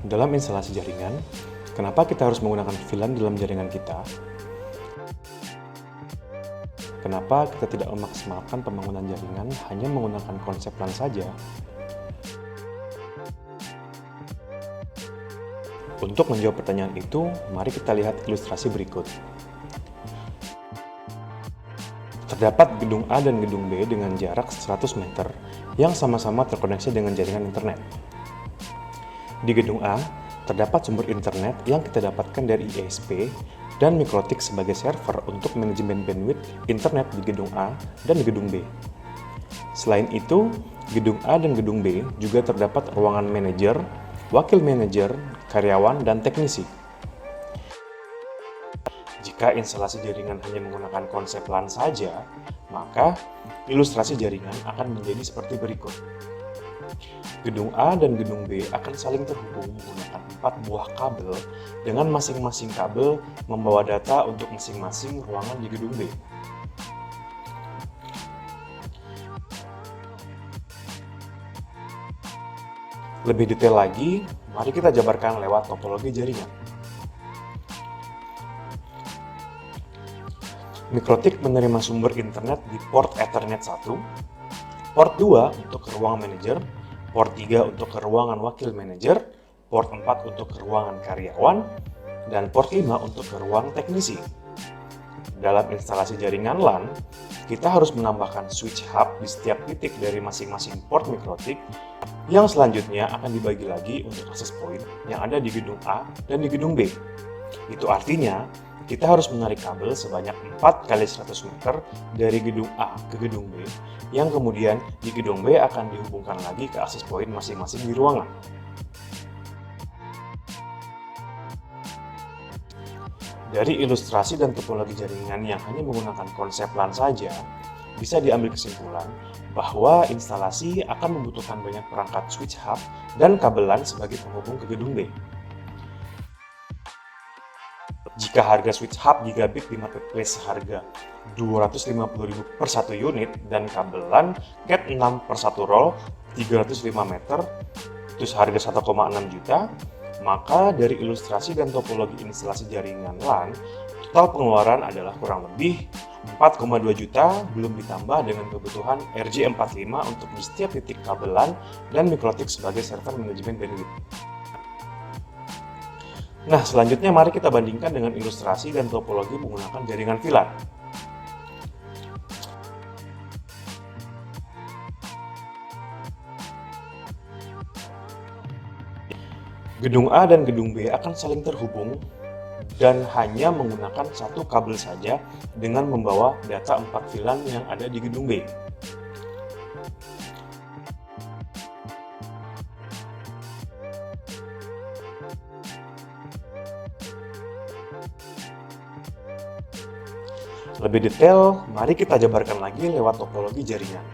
Dalam instalasi jaringan, kenapa kita harus menggunakan VLAN dalam jaringan kita? Kenapa kita tidak memaksimalkan pembangunan jaringan hanya menggunakan konsep LAN saja? Untuk menjawab pertanyaan itu, mari kita lihat ilustrasi berikut. Terdapat gedung A dan gedung B dengan jarak 100 meter yang sama-sama terkoneksi dengan jaringan internet. Di gedung A, terdapat sumber internet yang kita dapatkan dari ISP dan Mikrotik sebagai server untuk manajemen bandwidth internet di gedung A dan di gedung B. Selain itu, gedung A dan gedung B juga terdapat ruangan manajer, wakil manajer, karyawan, dan teknisi. Jika instalasi jaringan hanya menggunakan konsep LAN saja, maka ilustrasi jaringan akan menjadi seperti berikut. Gedung A dan gedung B akan saling terhubung menggunakan 4 buah kabel dengan masing-masing kabel membawa data untuk masing-masing ruangan di gedung B. Lebih detail lagi, mari kita jabarkan lewat topologi jaringan. Mikrotik menerima sumber internet di port Ethernet 1, port 2 untuk ke ruang manajer, port 3 untuk ke ruangan wakil manajer, port 4 untuk ke ruangan karyawan, dan port 5 untuk ke ruang teknisi. Dalam instalasi jaringan LAN, kita harus menambahkan switch hub di setiap titik dari masing-masing port Mikrotik yang selanjutnya akan dibagi lagi untuk access point yang ada di gedung A dan di gedung B. Itu artinya, kita harus menarik kabel sebanyak 4 kali 100 meter dari gedung A ke gedung B, yang kemudian di gedung B akan dihubungkan lagi ke access point masing-masing di ruangan. Dari ilustrasi dan topologi jaringan yang hanya menggunakan konsep LAN saja, bisa diambil kesimpulan bahwa instalasi akan membutuhkan banyak perangkat switch hub dan kabel LAN sebagai penghubung ke gedung B. Jika harga switch hub gigabit di marketplace seharga Rp250.000 per satu unit dan kabel LAN Cat 6 per satu roll 305 meter, itu seharga 1,6 juta, maka dari ilustrasi dan topologi instalasi jaringan LAN, total pengeluaran adalah kurang lebih 4,2 juta belum ditambah dengan kebutuhan RJ45 untuk di setiap titik kabel LAN dan Mikrotik sebagai server manajemen bandwidth. Nah, selanjutnya mari kita bandingkan dengan ilustrasi dan topologi menggunakan jaringan VLAN. Gedung A dan gedung B akan saling terhubung dan hanya menggunakan satu kabel saja dengan membawa data 4 VLAN yang ada di gedung B. Lebih detail, mari kita jabarkan lagi lewat topologi jaringan.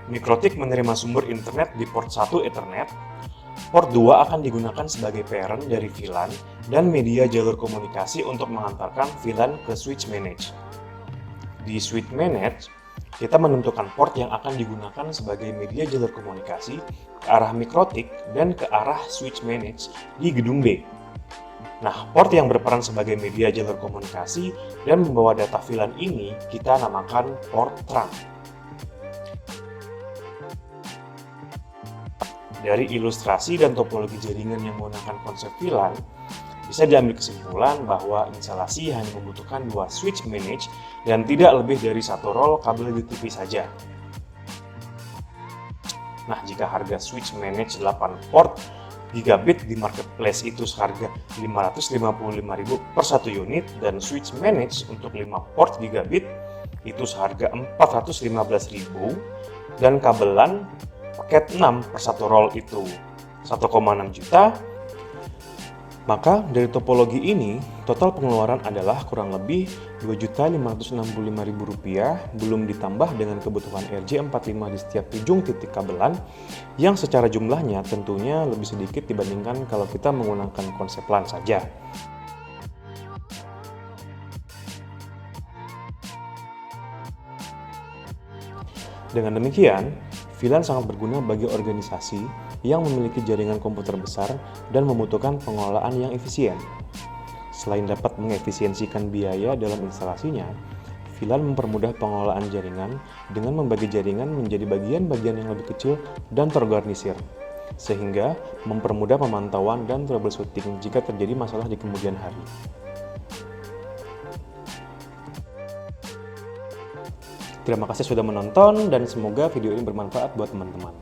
Mikrotik menerima sumber internet di port 1 Ethernet, port 2 akan digunakan sebagai parent dari VLAN dan media jalur komunikasi untuk mengantarkan VLAN ke switch manage. Di switch manage, kita menentukan port yang akan digunakan sebagai media jalur komunikasi ke arah Mikrotik dan ke arah switch manage di gedung B. Nah, port yang berperan sebagai media jalur komunikasi dan membawa data VLAN ini kita namakan port trunk. Dari ilustrasi dan topologi jaringan yang menggunakan konsep VLAN, bisa diambil kesimpulan bahwa instalasi hanya membutuhkan 2 switch manage dan tidak lebih dari 1 roll kabel UTP saja. Nah, jika harga switch manage 8 port gigabit di marketplace itu seharga Rp555.000 per satu unit dan switch manage untuk 5 port gigabit itu seharga Rp415.000 dan kabel LAN paket 6 per satu roll itu 1,6 juta, maka dari topologi ini total pengeluaran adalah kurang lebih Rp2.565.000 belum ditambah dengan kebutuhan RJ45 di setiap ujung titik kabel LAN yang secara jumlahnya tentunya lebih sedikit dibandingkan kalau kita menggunakan konsep LAN saja. Dengan demikian, VLAN sangat berguna bagi organisasi yang memiliki jaringan komputer besar dan membutuhkan pengelolaan yang efisien. Selain dapat mengefisiensikan biaya dalam instalasinya, VLAN mempermudah pengelolaan jaringan dengan membagi jaringan menjadi bagian-bagian yang lebih kecil dan terorganisir, sehingga mempermudah pemantauan dan troubleshooting jika terjadi masalah di kemudian hari. Terima kasih sudah menonton dan semoga video ini bermanfaat buat teman-teman.